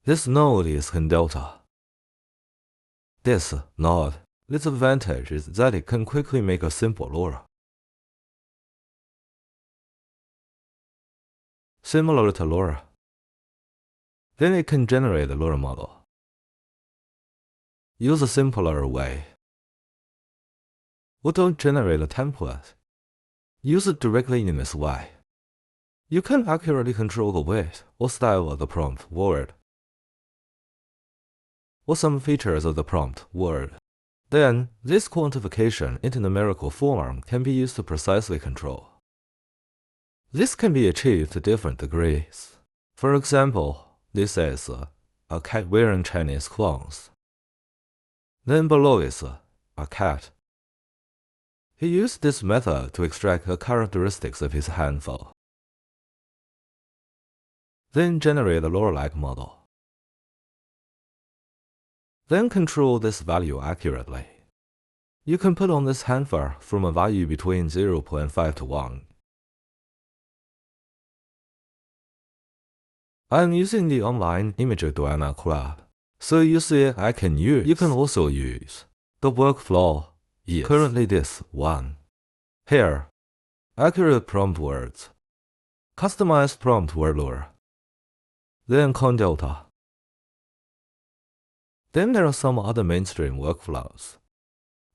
This node is delta. This node, its advantage is that it can quickly make a simple LoRA. Similar to LoRA. Then it can generate a LoRA model. Use a simpler way. Or don't generate a template. Use it directly in this way. You can accurately control the weight or style of the prompt word, or some features of the prompt word. Then, this quantification into numerical form can be used to precisely control. This can be achieved to different degrees. For example, this is a cat wearing Chinese clothes. Then below is a cat. He used this method to extract the characteristics of his handful. Then generate a LoRA-like model. Then control this value accurately. You can put on this handful from a value between 0.5 to 1. I'm using the online image Duana Club, so you see I can use. You can also use. The workflow is currently this one. Here, accurate prompt words, customized prompt word LoRA, then delta. Then there are some other mainstream workflows.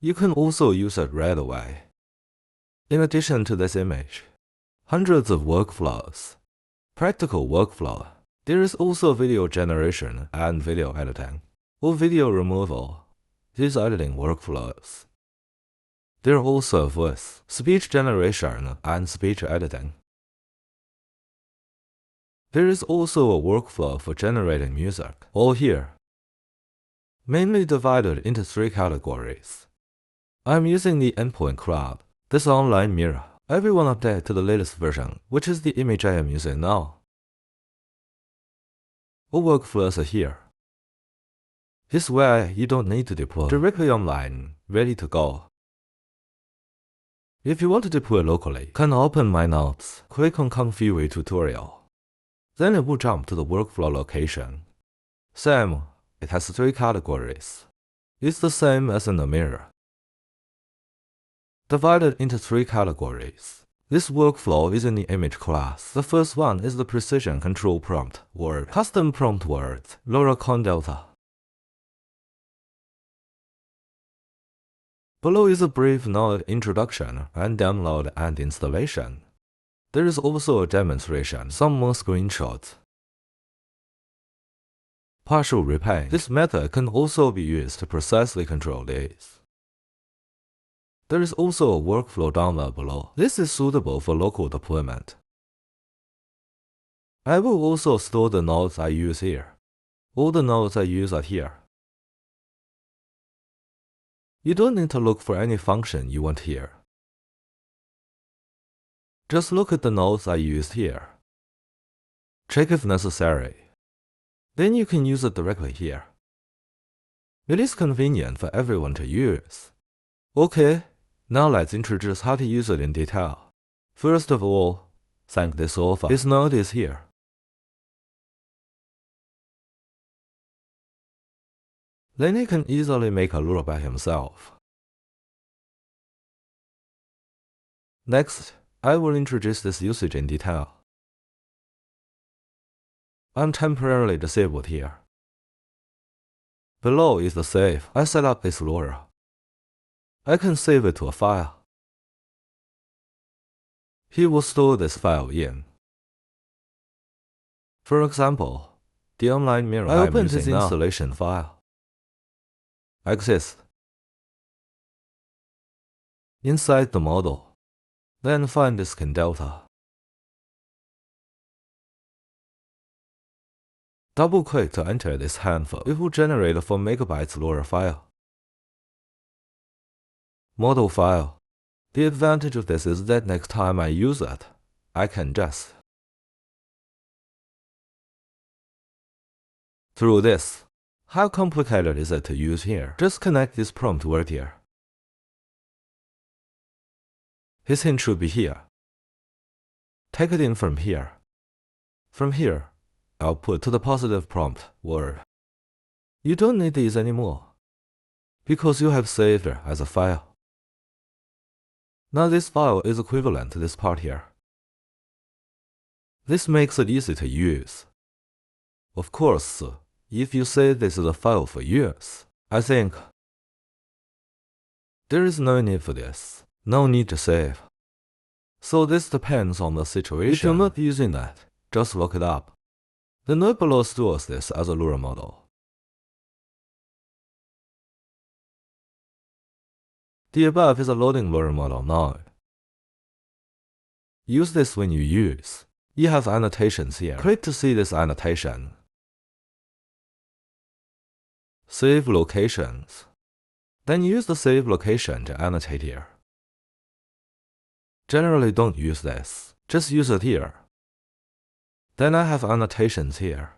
You can also use it right away. In addition to this image, hundreds of workflows. Practical workflow. There is also video generation and video editing, or video removal. These editing workflows. There are also voice, speech generation, and speech editing. There is also a workflow for generating music, all here. Mainly divided into 3 categories. I'm using the endpoint crowd, this online mirror. Everyone update to the latest version, which is the image I am using now. All workflows are here. This way, you don't need to deploy directly online, ready to go. If you want to deploy locally, can open My Notes, click on ComfyUI tutorial. Then it will jump to the workflow location. Same, it has 3 categories. It's the same as in the mirror. Divided into 3 categories. This workflow is in the image class. The first one is the precision control prompt word, custom prompt words, LoRA delta. Below is a brief node introduction and download and installation. There is also a demonstration, some more screenshots. Partial repaint. This method can also be used to precisely control these. There is also a workflow download below. This is suitable for local deployment. I will also store the nodes I use here. All the nodes I use are here. You don't need to look for any function you want here. Just look at the nodes I used here. Check if necessary. Then you can use it directly here. It is convenient for everyone to use. Okay. Now let's introduce how to use it in detail. First of all, thank this author. His node is here. Then he can easily make a LoRA by himself. Next, I will introduce this usage in detail. I'm temporarily disabled here. Below is the save. I set up this LoRA. I can save it to a file. He will store this file in. For example, the online mirror I opened this installation file. Exist. Inside the model. Then find this delta. Double-click to enter this handful. It will generate a 4 megabytes LoRA file. Model file. The advantage of this is that next time I use it, I can just through this. How complicated is it to use here? Just connect this prompt word here. His hint should be here. Take it in from here. From here, output to the positive prompt word. You don't need these anymore, because you have saved it as a file. Now this file is equivalent to this part here. This makes it easy to use. Of course, if you say this is a file for use, I think there is no need for this, no need to save. So this depends on the situation. If you're not using that, just look it up. The note below stores this as a LoRA model. The above is a loading LoRA model node. Use this when you use. You have annotations here. Click to see this annotation. Save locations. Then use the save location to annotate here. Generally don't use this, just use it here. Then I have annotations here.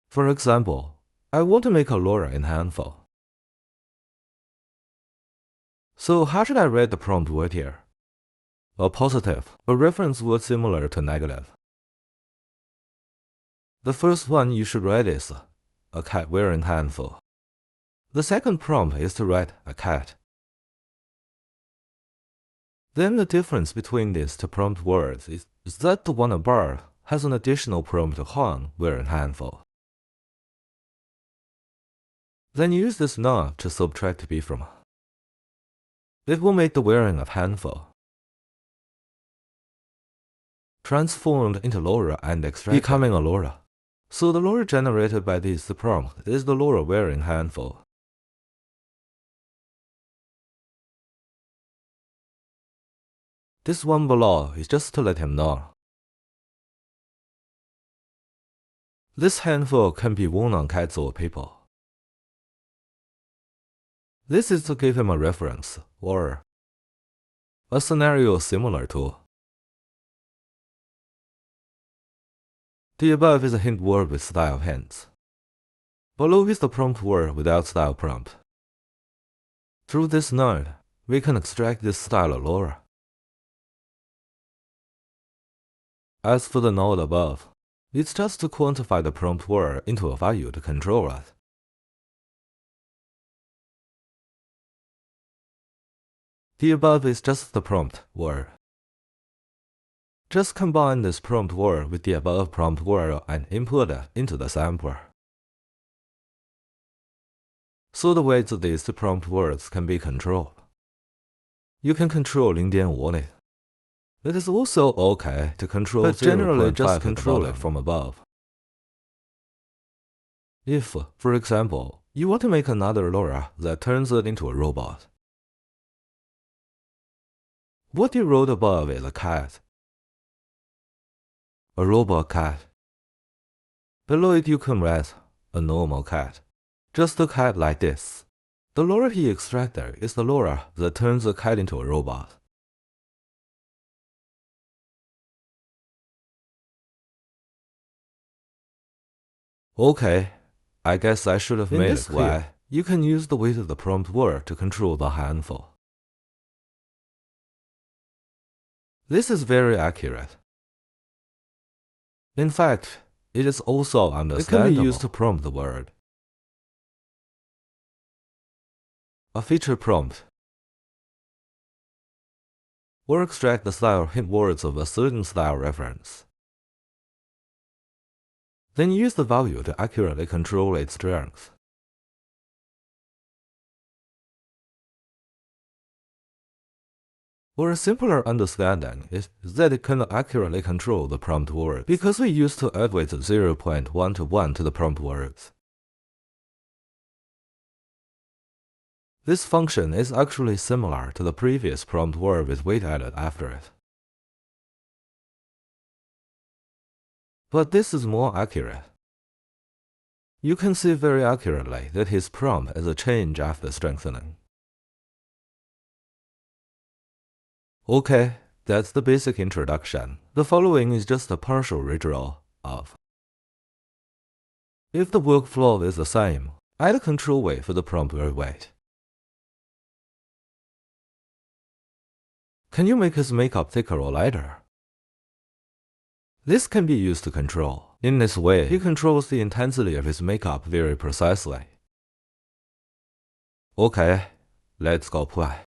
For example, I want to make a LoRA in handful. So how should I write the prompt word here? A positive, a reference word similar to negative. The first one you should write is a cat wearing handful. The second prompt is to write a cat. Then the difference between these two prompt words is that the one above has an additional prompt Huang wearing handful. Then use this knob to subtract B from. It will make the wearing of handful transformed into LoRA and extracted, becoming a LoRA. So the LoRA generated by this prompt is the LoRA wearing handful. This one below is just to let him know. This handful can be worn on cats or people. This is to give him a reference, or a scenario similar to. The above is a hint word with style hints. Below is the prompt word without style prompt. Through this node, we can extract this style of LoRA. As for the node above, it's just to quantify the prompt word into a value to control it. The above is just the prompt word. Just combine this prompt word with the above prompt word and input it into the sampler. So the weights of these two prompt words can be controlled. You can control 0.5 it. It is also okay to control, but generally just control it from above. If, for example, you want to make another LoRA that turns it into a robot, what you wrote above is a cat. A robot cat. Below it you can write a normal cat. Just a cat like this. The LoRA he extracted is the LoRA that turns the cat into a robot. Okay, I guess I should have made it clear. You can use the weight of the prompt word to control the handful. This is very accurate. In fact, it is also understandable. It can be used to prompt the word. A feature prompt, or extract the style hint words of a certain style reference. Then use the value to accurately control its strength. Or a simpler understanding is that it can accurately control the prompt words, because we used to add weights 0.1 to 1 to the prompt words. This function is actually similar to the previous prompt word with weight added after it. But this is more accurate. You can see very accurately that his prompt is a change after strengthening. Okay, that's the basic introduction. The following is just a partial redraw of. If the workflow is the same, add a control weight for the prompt word weight. Can you make his makeup thicker or lighter? This can be used to control. In this way, he controls the intensity of his makeup very precisely. Okay, let's go play.